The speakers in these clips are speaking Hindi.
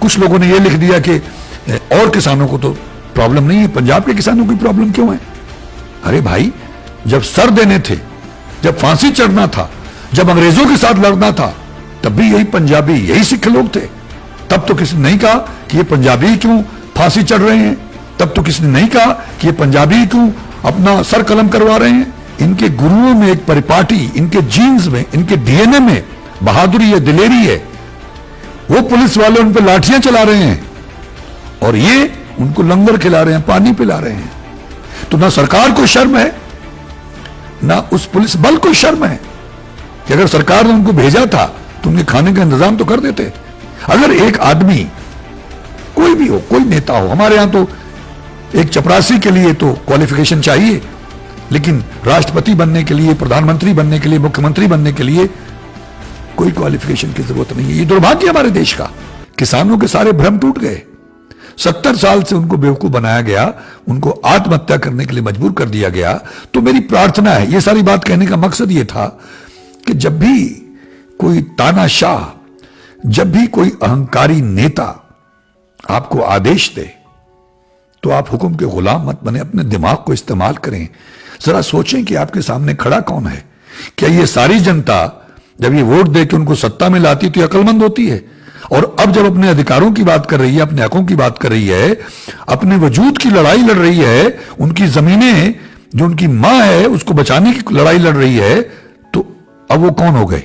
कुछ लोगों ने यह लिख दिया कि और किसानों को तो प्रॉब्लम नहीं है, पंजाब के किसानों की प्रॉब्लम क्यों है? अरे भाई, जब सर देने थे, जब फांसी चढ़ना था, जब अंग्रेजों के साथ लड़ना था, तब भी यही पंजाबी, यही सिख लोग थे। तब तो किसी ने नहीं कहा कि ये पंजाबी क्यों फांसी चढ़ रहे हैं, तब तो किसी ने नहीं कहा कि ये पंजाबी क्यों अपना सर कलम करवा रहे हैं। इनके गुरुओं में एक परिपाटी, इनके जीन्स में, इनके डीएनए में बहादुरी है, दिलेरी है। वो पुलिस वाले उन पर लाठियां चला रहे हैं और ये उनको लंगर खिला रहे हैं, पानी पिला रहे हैं। तो ना सरकार को शर्म है, ना उस पुलिस बल को शर्म है कि अगर सरकार ने उनको भेजा था तो उनके खाने का इंतजाम तो कर देते। अगर एक आदमी, कोई भी हो, कोई नेता हो, हमारे यहां तो एक चपरासी के लिए तो क्वालिफिकेशन चाहिए, लेकिन राष्ट्रपति बनने के लिए, प्रधानमंत्री बनने के लिए, मुख्यमंत्री बनने के लिए कोई क्वालिफिकेशन की जरूरत नहीं है। ये दुर्भाग्य हमारे देश का। किसानों के सारे भ्रम टूट गए। 70 साल से उनको बेवकूफ बनाया गया, उनको आत्महत्या करने के लिए मजबूर कर दिया गया। तो मेरी प्रार्थना है, ये सारी बात कहने का मकसद ये था कि जब भी कोई तानाशाह, जब भी कोई अहंकारी नेता आपको आदेश दे तो आप हुक्म के गुलाम मत बने, अपने दिमाग को इस्तेमाल करें। जरा सोचें कि आपके सामने खड़ा कौन है। क्या ये सारी जनता जब ये वोट दे के उनको सत्ता में लाती तो ये अक्लमंद होती है? और अब जब अपने अधिकारों की बात कर रही है, अपने हकों की बात कर रही है, अपने वजूद की लड़ाई लड़ रही है, उनकी जमीनें जो उनकी मां है उसको बचाने की लड़ाई लड़ रही है, तो अब वो कौन हो गए?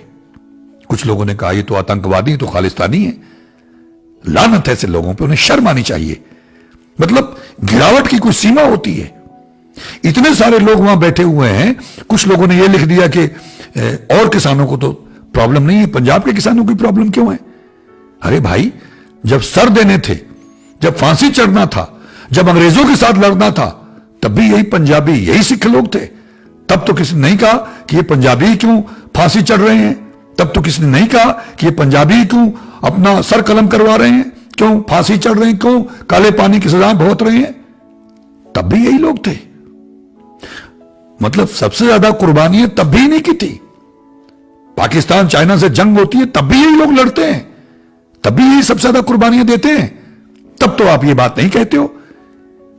कुछ लोगों ने कहा ये तो आतंकवादी, तो खालिस्तानी है। लानत है ऐसे लोगों पे, उन्हें शर्म आनी चाहिए। मतलब गिरावट की कोई सीमा होती है। इतने सारे लोग वहां बैठे हुए हैं, कुछ लोगों ने यह लिख दिया कि और किसानों को तो प्रॉब्लम नहीं है, पंजाब के किसानों की प्रॉब्लम क्यों है? अरे भाई, जब सर देने थे, जब फांसी चढ़ना था, जब अंग्रेजों के साथ लड़ना था, तब भी यही पंजाबी, यही सिख लोग थे। तब तो किसी ने नहीं कहा कि ये पंजाबी क्यों फांसी चढ़ रहे हैं, तब तो किसी ने नहीं कहा कि ये पंजाबी क्यों अपना सर कलम करवा रहे हैं, क्यों फांसी चढ़ रहे हैं, क्यों काले पानी की सजा भुगत रहे हैं। तब भी यही लोग थे। मतलब सबसे ज्यादा कुर्बानियां तब भी नहीं की थी। पाकिस्तान चाइना से जंग होती है तब भी यही लोग लड़ते हैं, तब भी यही सबसे ज्यादा कुर्बानियां देते हैं। तब तो आप ये बात नहीं कहते हो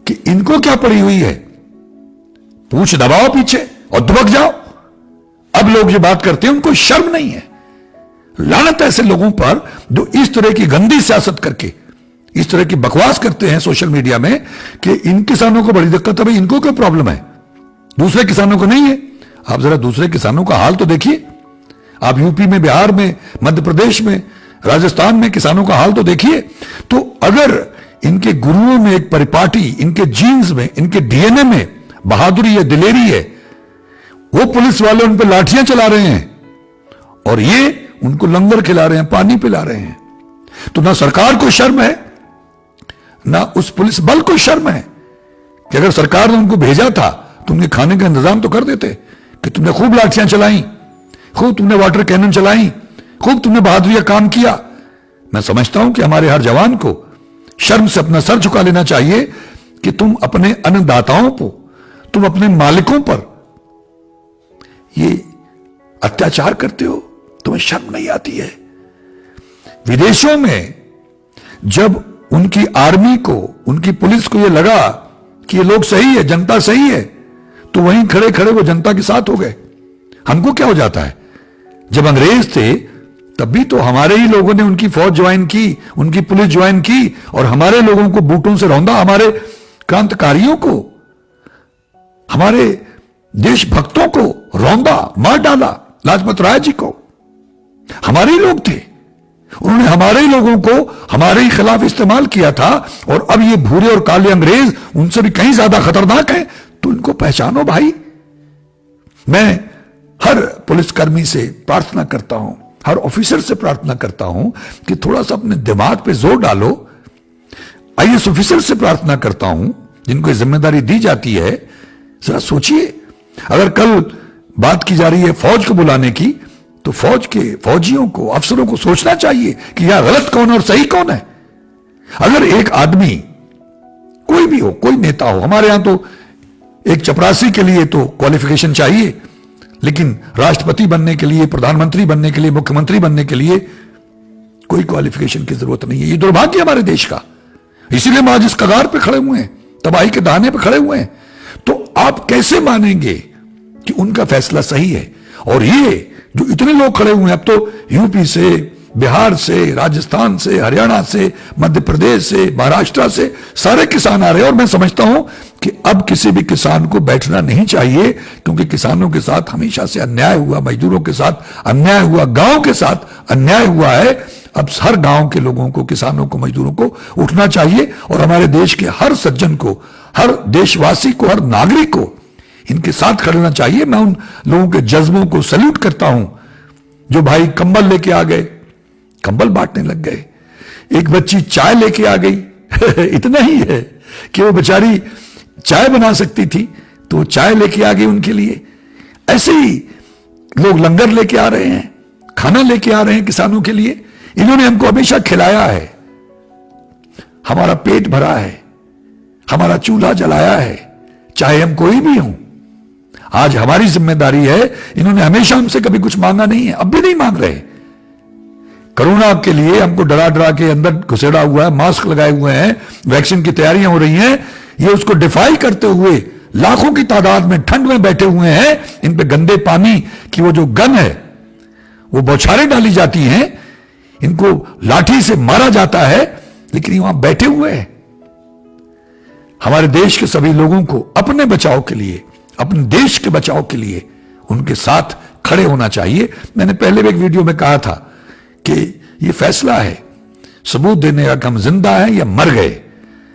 कि इनको क्या पड़ी हुई है, पूछ दबाओ पीछे और दुबक जाओ। अब लोग ये बात करते हैं, उनको शर्म नहीं है। लानत ऐसे लोगों पर जो इस तरह की गंदी सियासत करके इस तरह की बकवास करते हैं सोशल मीडिया में कि इन किसानों को बड़ी दिक्कत है। भाई, इनको क्या प्रॉब्लम है, दूसरे किसानों को नहीं है? आप जरा दूसरे किसानों का हाल तो देखिए। आप यूपी में, बिहार में, मध्य प्रदेश में, राजस्थान में किसानों का हाल तो देखिए। तो अगर इनके गुरुओं में एक परिपाटी, इनके जीन्स में, इनके डीएनए में बहादुरी है, दिलेरी है, वो पुलिस वाले उन पर लाठियां चला रहे हैं और ये उनको लंगर खिला रहे हैं, पानी पिला रहे हैं, तो ना सरकार को शर्म है, ना उस पुलिस बल को शर्म है कि अगर सरकार ने उनको भेजा था तो उनके खाने का इंतजाम तो कर देते। कि तुमने खूब लाठियां चलाई, खूब तुमने वाटर कैनन चलाई, खूब तुमने बहादुरी का काम किया। मैं समझता हूं कि हमारे हर जवान को शर्म से अपना सर झुका लेना चाहिए कि तुम अपने अन्नदाताओं को, तुम अपने मालिकों पर ये अत्याचार करते हो, तुम्हें शर्म नहीं आती है। विदेशों में जब उनकी आर्मी को, उनकी पुलिस को यह लगा कि ये लोग सही है, जनता सही है, तो वहीं खड़े खड़े वो जनता के साथ हो गए। हमको क्या हो जाता है, जब अंग्रेज थे तब भी तो हमारे ही लोगों ने उनकी फौज ज्वाइन की, उनकी पुलिस ज्वाइन की और हमारे लोगों को बूटों से रौंदा, हमारे क्रांतिकारियों को, हमारे देशभक्तों को रौंदा, मार डाला। लाजपत राय जी को हमारे ही लोग थे, उन्होंने हमारे ही लोगों को हमारे ही खिलाफ इस्तेमाल किया था। और अब ये भूरे और काले अंग्रेज उनसे भी कहीं ज्यादा खतरनाक हैं, तो इनको पहचानो भाई। मैं हर पुलिसकर्मी से प्रार्थना करता हूं, हर ऑफिसर से प्रार्थना करता हूं कि थोड़ा सा अपने दिमाग पे जोर डालो। आईएएस ऑफिसर से प्रार्थना करता हूं जिनको जिम्मेदारी दी जाती है, जरा सोचिए, अगर कल बात की जा रही है फौज को बुलाने की, तो फौज के फौजियों को, अफसरों को सोचना चाहिए कि यहां गलत कौन है और सही कौन है। अगर एक आदमी, कोई भी हो, कोई नेता हो, हमारे यहां तो एक चपरासी के लिए तो क्वालिफिकेशन चाहिए, लेकिन राष्ट्रपति बनने के लिए, प्रधानमंत्री बनने के लिए, मुख्यमंत्री बनने के लिए कोई क्वालिफिकेशन की जरूरत नहीं है। ये दुर्भाग्य हमारे देश का, इसीलिए हम आज इस कगार पे खड़े हुए हैं, तबाही के दाने पे खड़े हुए हैं। तो आप कैसे मानेंगे कि उनका फैसला सही है? और ये जो इतने लोग खड़े हुए हैं, अब तो यूपी से, बिहार से, राजस्थान से, हरियाणा से, मध्य प्रदेश से, महाराष्ट्र से सारे किसान आ रहे हैं। और मैं समझता हूं कि अब किसी भी किसान को बैठना नहीं चाहिए, क्योंकि किसानों के साथ हमेशा से अन्याय हुआ, मजदूरों के साथ अन्याय हुआ, गांव के साथ अन्याय हुआ है। अब हर गांव के लोगों को, किसानों को, मजदूरों को उठना चाहिए और हमारे देश के हर सज्जन को, हर देशवासी को, हर नागरिक को इनके साथ खड़ना चाहिए। मैं उन लोगों के जज्बों को सैल्यूट करता हूं जो भाई कंबल लेके आ गए, कंबल बांटने लग गए। एक बच्ची चाय लेके आ गई इतना ही है कि वो बेचारी चाय बना सकती थी तो वो चाय लेके आ गई उनके लिए। ऐसे ही लोग लंगर लेके आ रहे हैं, खाना लेके आ रहे हैं किसानों के लिए। इन्होंने हमको हमेशा खिलाया है, हमारा पेट भरा है, हमारा चूल्हा जलाया है, चाहे हम कोई भी हूं। आज हमारी जिम्मेदारी है। इन्होंने हमेशा हमसे कभी कुछ मांगा नहीं है, अब भी नहीं मांग रहे। कोरोना के लिए हमको डरा डरा के अंदर घुसेड़ा हुआ है, मास्क लगाए हुए हैं, वैक्सीन की तैयारियां हो रही हैं। ये उसको डिफाई करते हुए लाखों की तादाद में ठंड में बैठे हुए हैं। इन पे गंदे पानी की वो जो गन है, वो बौछारें डाली जाती हैं, इनको लाठी से मारा जाता है, लेकिन ये वहां बैठे हुए हैं। हमारे देश के सभी लोगों को अपने बचाव के लिए, अपने देश के बचाव के लिए उनके साथ खड़े होना चाहिए। मैंने पहले भी एक वीडियो में कहा था कि ये फैसला है सबूत देने का कि हम जिंदा हैं या मर गए।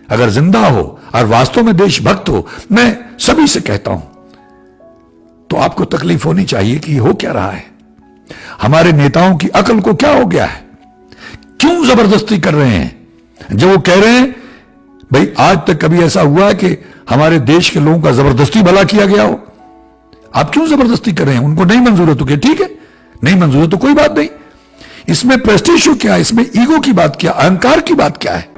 अगर जिंदा हो और वास्तव में देशभक्त हो, मैं सभी से कहता हूं, तो आपको तकलीफ होनी चाहिए कि हो क्या रहा है। हमारे नेताओं की अकल को क्या हो गया है? क्यों जबरदस्ती कर रहे हैं? जब वो कह रहे हैं भाई आज तक कभी ऐसा हुआ है कि हमारे देश के लोगों का जबरदस्ती भला किया गया हो? आप क्यों जबरदस्ती कर रहे हैं? उनको नहीं मंजूर है तो क्या ठीक है, नहीं मंजूर है तो कोई बात नहीं। इसमें प्रेस्टीज क्या है? इसमें ईगो की बात क्या, अहंकार की बात क्या है?